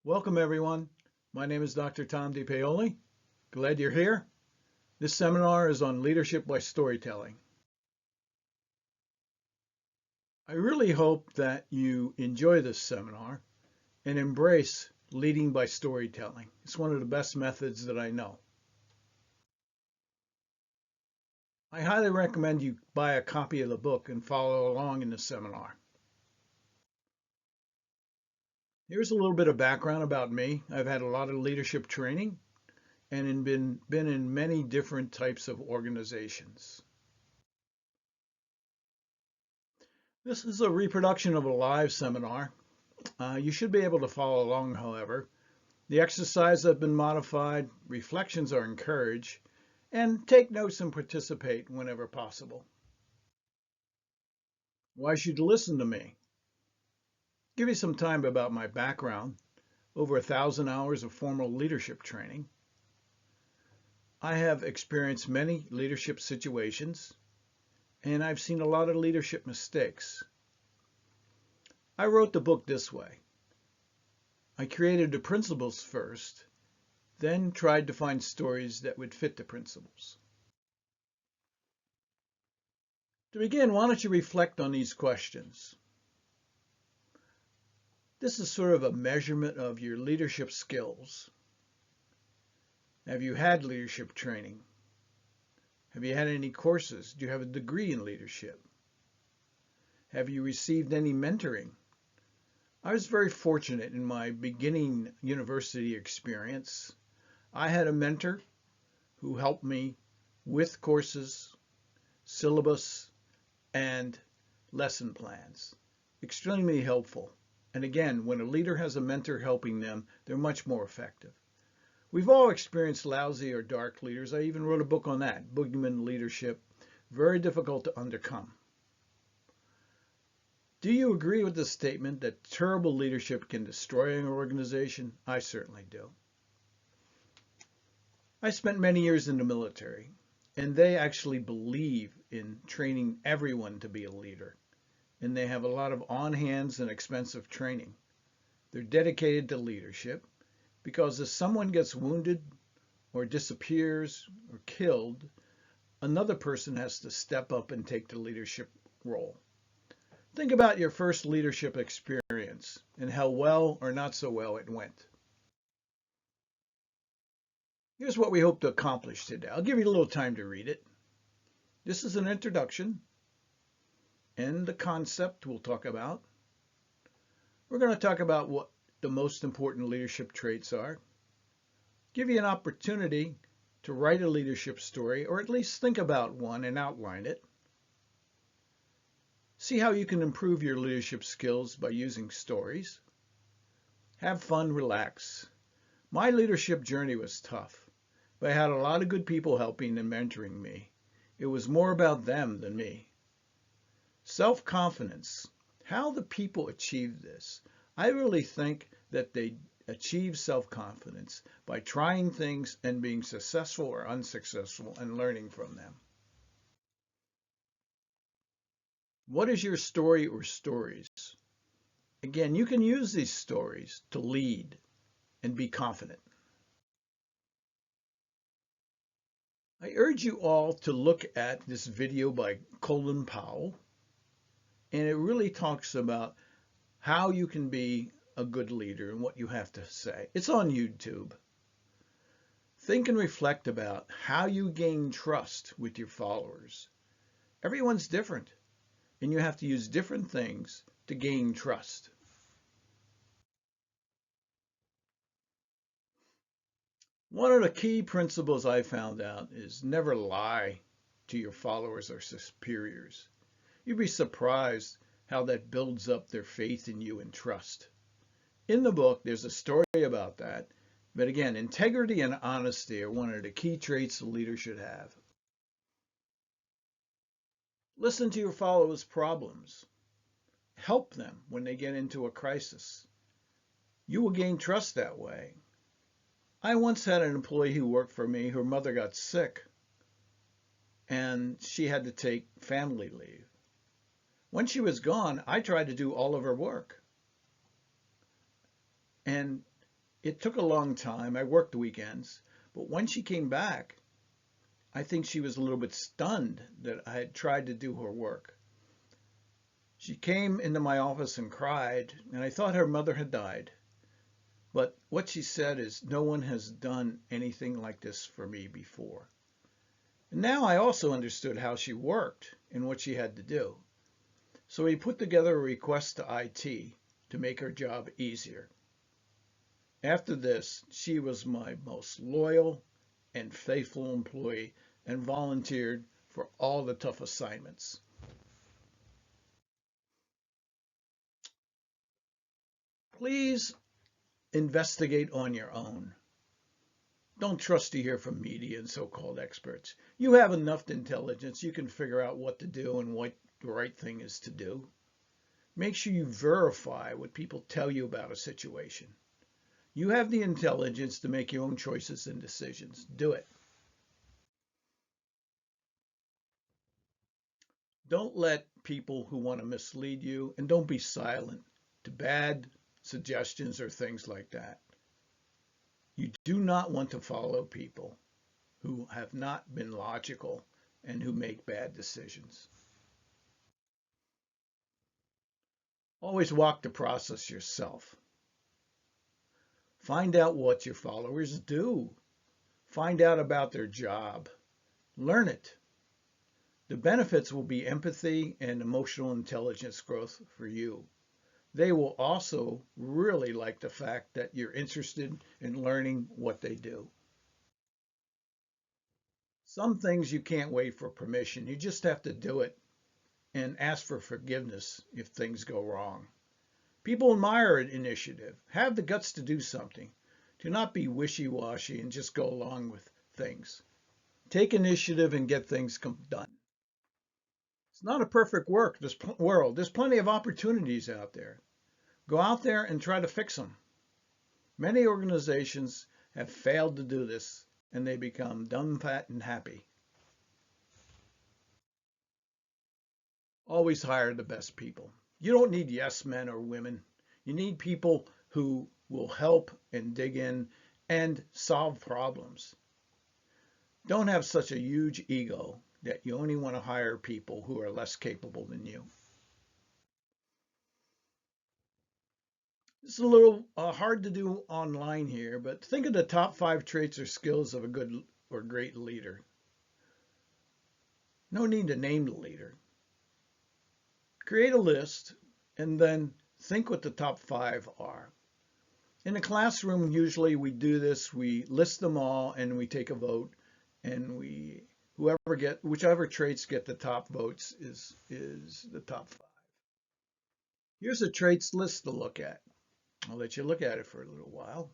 Welcome, everyone. My name is Dr. Tom DePaoli. Glad you're here. This seminar is on leadership by storytelling. I really hope that you enjoy this seminar and embrace leading by storytelling. It's one of the best methods that I know. I highly recommend you buy a copy of the book and follow along in the seminar. Here's a little bit of background about me. I've had a lot of leadership training and been in many different types of organizations. This is a reproduction of a live seminar. You should be able to follow along, however. The exercises have been modified, reflections are encouraged, and take notes and participate whenever possible. Why should you listen to me? Give you some time about my background, over 1,000 hours of formal leadership training. I have experienced many leadership situations, and I've seen a lot of leadership mistakes. I wrote the book this way. I created the principles first, then tried to find stories that would fit the principles. To begin, why don't you reflect on these questions? This is sort of a measurement of your leadership skills. Have you had leadership training? Have you had any courses? Do you have a degree in leadership? Have you received any mentoring? I was very fortunate in my beginning university experience. I had a mentor who helped me with courses, syllabus, and lesson plans. Extremely helpful. And again, when a leader has a mentor helping them, they're much more effective. We've all experienced lousy or dark leaders. I even wrote a book on that, Boogeyman Leadership, very difficult to overcome. Do you agree with the statement that terrible leadership can destroy an organization? I certainly do. I spent many years in the military, and they actually believe in training everyone to be a leader. And they have a lot of on-hands and expensive training. They're dedicated to leadership because if someone gets wounded or disappears or killed, another person has to step up and take the leadership role. Think about your first leadership experience and how well or not so well it went. Here's what we hope to accomplish today. I'll give you a little time to read it. This is an introduction and the concept we'll talk about. We're going to talk about what the most important leadership traits are. Give you an opportunity to write a leadership story, or at least think about one and outline it. See how you can improve your leadership skills by using stories. Have fun, relax. My leadership journey was tough, but I had a lot of good people helping and mentoring me. It was more about them than me. Self-confidence. How the people achieve this? I really think that they achieve self-confidence by trying things and being successful or unsuccessful and learning from them. What is your story or stories? Again, you can use these stories to lead and be confident. I urge you all to look at this video by Colin Powell, and it really talks about how you can be a good leader and what you have to say. It's on YouTube. Think and reflect about how you gain trust with your followers. Everyone's different, and you have to use different things to gain trust. One of the key principles I found out is never lie to your followers or superiors. You'd be surprised how that builds up their faith in you and trust. In the book, there's a story about that. But again, integrity and honesty are one of the key traits a leader should have. Listen to your followers' problems. Help them when they get into a crisis. You will gain trust that way. I once had an employee who worked for me. Her mother got sick, and she had to take family leave. When she was gone, I tried to do all of her work. And It took a long time. I worked weekends, but when she came back, I think she was a little bit stunned that I had tried to do her work. She came into my office and cried, and I thought her mother had died. But what she said is, no one has done anything like this for me before. And now I also understood how she worked and what she had to do. So we put together a request to IT to make her job easier. After this, she was my most loyal and faithful employee and volunteered for all the tough assignments. Please investigate on your own. Don't trust to hear from media and so-called experts. You have enough intelligence. You can figure out what to do and what the right thing is to do. Make sure you verify what people tell you about a situation. You have the intelligence to make your own choices and decisions. Do it. Don't let people who want to mislead you, and don't be silent to bad suggestions or things like that. You do not want to follow people who have not been logical and who make bad decisions. Always walk the process yourself. Find out what your followers do. Find out about their job. Learn it. The benefits will be empathy and emotional intelligence growth for you. They will also really like the fact that you're interested in learning what they do. Some things you can't wait for permission. You just have to do it and ask for forgiveness if things go wrong. People admire an initiative. Have the guts to do something. Do not be wishy-washy and just go along with things. Take initiative and get things done. It's not a perfect world. There's plenty of opportunities out there. Go out there and try to fix them. Many organizations have failed to do this and they become dumb, fat, and happy. Always hire the best people. You don't need yes men or women. You need people who will help and dig in and solve problems. Don't have such a huge ego that you only want to hire people who are less capable than you. It's a little hard to do online here, but think of the top 5 traits or skills of a good or great leader. No need to name the leader. Create a list and then think what the top 5 are. In a classroom, usually we do this, we list them all and we take a vote, and whichever traits get the top votes is the top 5. Here's a traits list to look at. I'll let you look at it for a little while.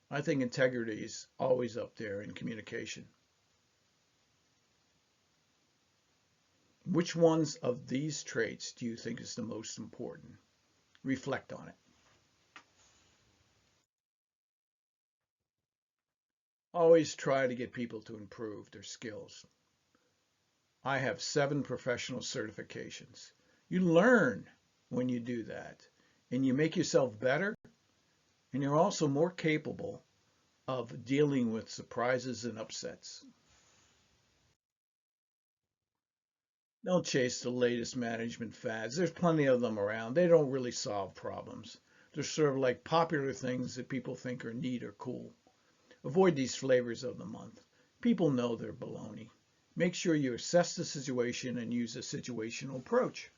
I think integrity is always up there in communication. Which ones of these traits do you think is the most important? Reflect on it. Always try to get people to improve their skills. I have 7 professional certifications. You learn when you do that, and you make yourself better, and you're also more capable of dealing with surprises and upsets. Don't chase the latest management fads. There's plenty of them around. They don't really solve problems. They're sort of like popular things that people think are neat or cool. Avoid these flavors of the month. People know they're baloney. Make sure you assess the situation and use a situational approach.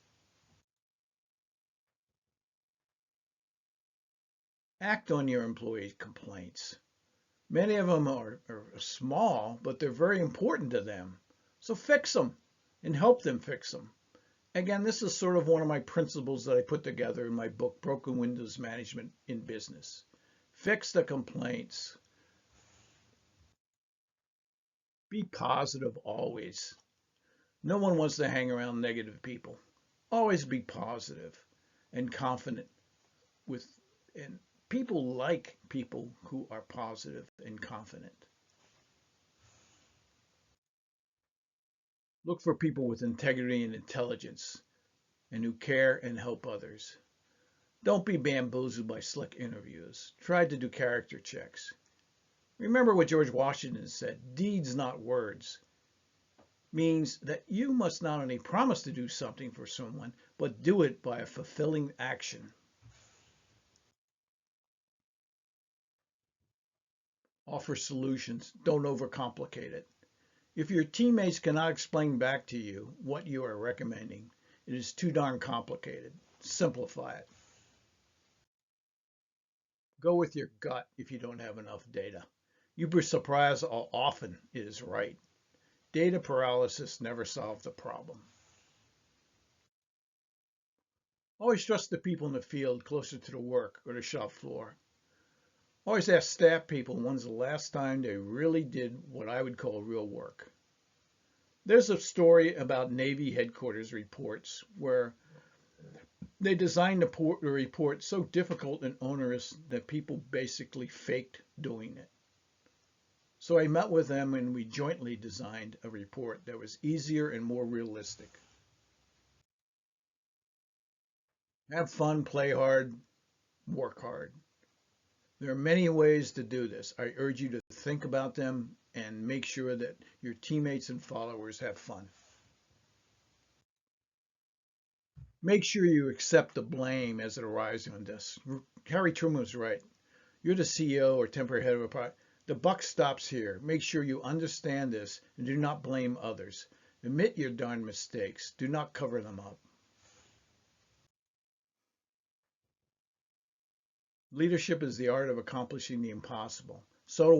Act on your employee complaints. Many of them are small, but they're very important to them. So fix them and help them fix them. Again, this is sort of one of my principles that I put together in my book, Broken Windows Management in Business. Fix the complaints. Be positive always. No one wants to hang around negative people. Always be positive and confident with, and people like people who are positive and confident. Look for people with integrity and intelligence and who care and help others. Don't be bamboozled by slick interviews. Try to do character checks. Remember what George Washington said, deeds not words, means that you must not only promise to do something for someone, but do it by a fulfilling action. Offer solutions. Don't overcomplicate it. If your teammates cannot explain back to you what you are recommending, it is too darn complicated. Simplify it. Go with your gut if you don't have enough data. You'd be surprised how often it is right. Data paralysis never solved the problem. Always trust the people in the field closer to the work or the shop floor. Always ask staff people when's the last time they really did what I would call real work. There's a story about Navy headquarters reports where they designed the report so difficult and onerous that people basically faked doing it. So I met with them and we jointly designed a report that was easier and more realistic. Have fun, play hard, work hard. There are many ways to do this. I urge you to think about them and make sure that your teammates and followers have fun. Make sure you accept the blame as it arises on this. Harry Truman was right. You're the CEO or temporary head of a product. The buck stops here. Make sure you understand this and do not blame others. Admit your darn mistakes. Do not cover them up. Leadership is the art of accomplishing the impossible. So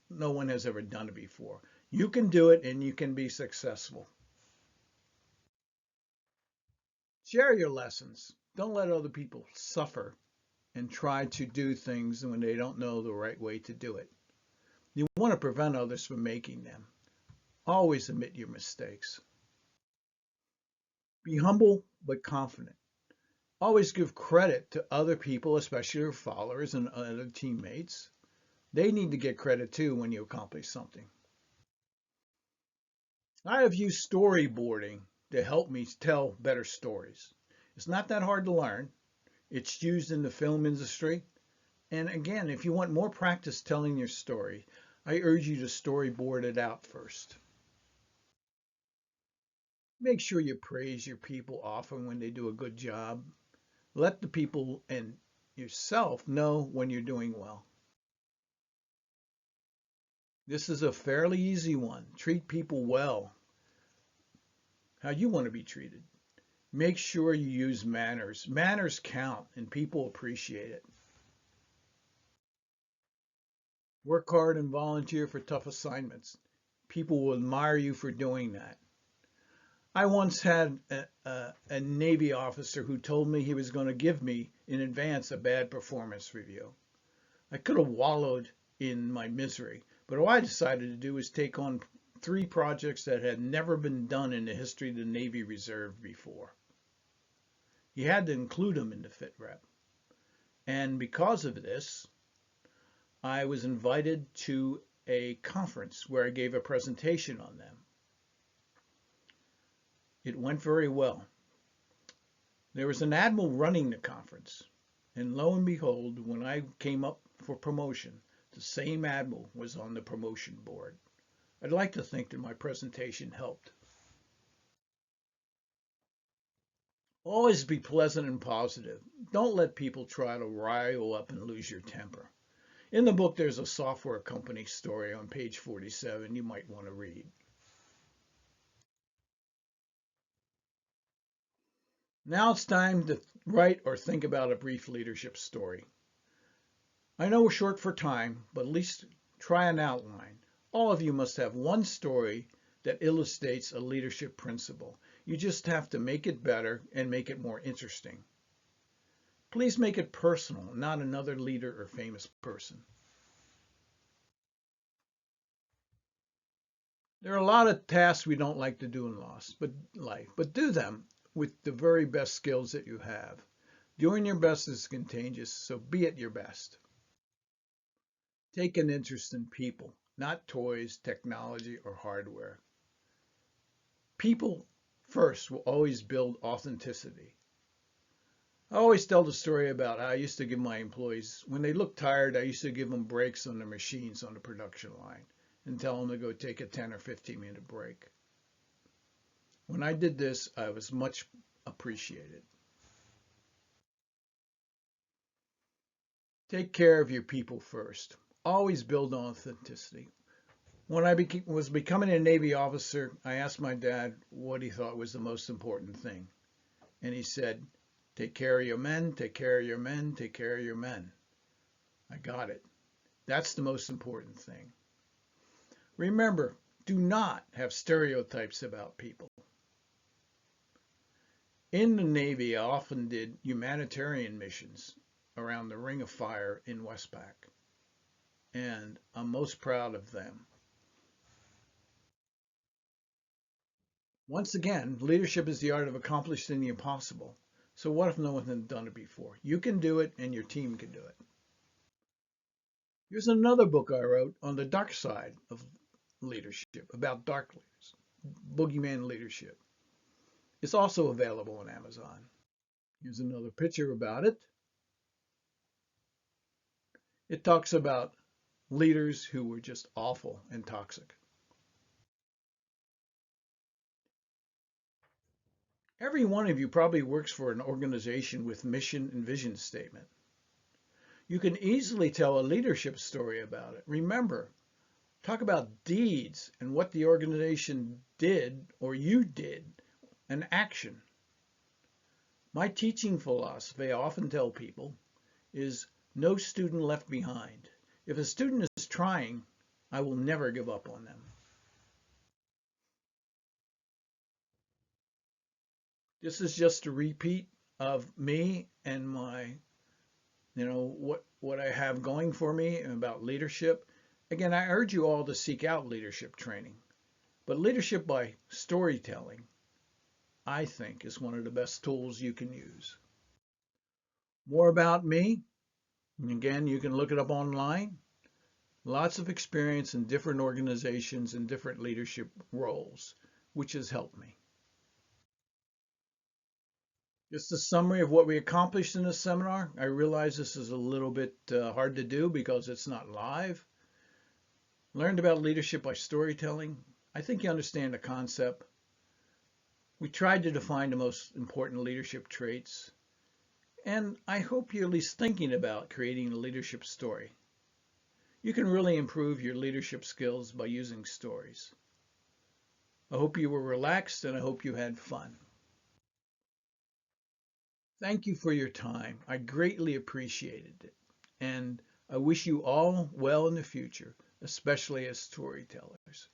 no one has ever done it before. You can do it and you can be successful. Share your lessons. Don't let other people suffer and try to do things when they don't know the right way to do it. You want to prevent others from making them. Always admit your mistakes. Be humble but confident. Always give credit to other people, especially your followers and other teammates. They need to get credit too when you accomplish something. I have used storyboarding to help me tell better stories. It's not that hard to learn. It's used in the film industry. And again, if you want more practice telling your story, I urge you to storyboard it out first. Make sure you praise your people often when they do a good job. Let the people and yourself know when you're doing well. This is a fairly easy one. Treat people well, how you want to be treated. Make sure you use manners. Manners count and people appreciate it. Work hard and volunteer for tough assignments. People will admire you for doing that. I once had a Navy officer who told me he was going to give me in advance a bad performance review. I could have wallowed in my misery, but what I decided to do was take on 3 projects that had never been done in the history of the Navy Reserve before. You had to include them in the fit rep. And because of this, I was invited to a conference where I gave a presentation on them. It went very well. There was an admiral running the conference, and lo and behold, when I came up for promotion, the same admiral was on the promotion board. I'd like to think that my presentation helped. Always be pleasant and positive. Don't let people try to rile you up and lose your temper. In the book, there's a software company story on page 47 you might want to read. Now it's time to write or think about a brief leadership story. I know we're short for time, but at least try an outline. All of you must have one story that illustrates a leadership principle. You just have to make it better and make it more interesting. Please make it personal, not another leader or famous person. There are a lot of tasks we don't like to do in life, but do them with the very best skills that you have. Doing your best is contagious, so be at your best. Take an interest in people, not toys, technology, or hardware. People first will always build authenticity. I always tell the story about how I used to give my employees, when they looked tired, I used to give them breaks on the machines on the production line and tell them to go take a 10 or 15-minute break. When I did this, I was much appreciated. Take care of your people first. Always build on authenticity. When I was becoming a Navy officer, I asked my dad what he thought was the most important thing. And he said, take care of your men, take care of your men, take care of your men. I got it. That's the most important thing. Remember, do not have stereotypes about people. In the Navy, I often did humanitarian missions around the Ring of Fire in Westpac, and I'm most proud of them. Once again, leadership is the art of accomplishing the impossible. So what if no one had done it before? You can do it, and your team can do it. Here's another book I wrote on the dark side of leadership, about dark leaders, boogeyman leadership. It's also available on Amazon. Here's another picture about it. It talks about leaders who were just awful and toxic. Every one of you probably works for an organization with mission and vision statement. You can easily tell a leadership story about it. Remember, talk about deeds and what the organization did or you did, an action. My teaching philosophy, I often tell people, is no student left behind. If a student is trying, I will never give up on them. This is just a repeat of me and my, what I have going for me about leadership. Again, I urge you all to seek out leadership training. But leadership by storytelling, I think, is one of the best tools you can use. More about me, and again, you can look it up online. Lots of experience in different organizations and different leadership roles, which has helped me. Just a summary of what we accomplished in this seminar. I realize this is a little bit hard to do because it's not live. Learned about leadership by storytelling. I think you understand the concept. We tried to define the most important leadership traits. And I hope you're at least thinking about creating a leadership story. You can really improve your leadership skills by using stories. I hope you were relaxed and I hope you had fun. Thank you for your time. I greatly appreciated it. And I wish you all well in the future, especially as storytellers.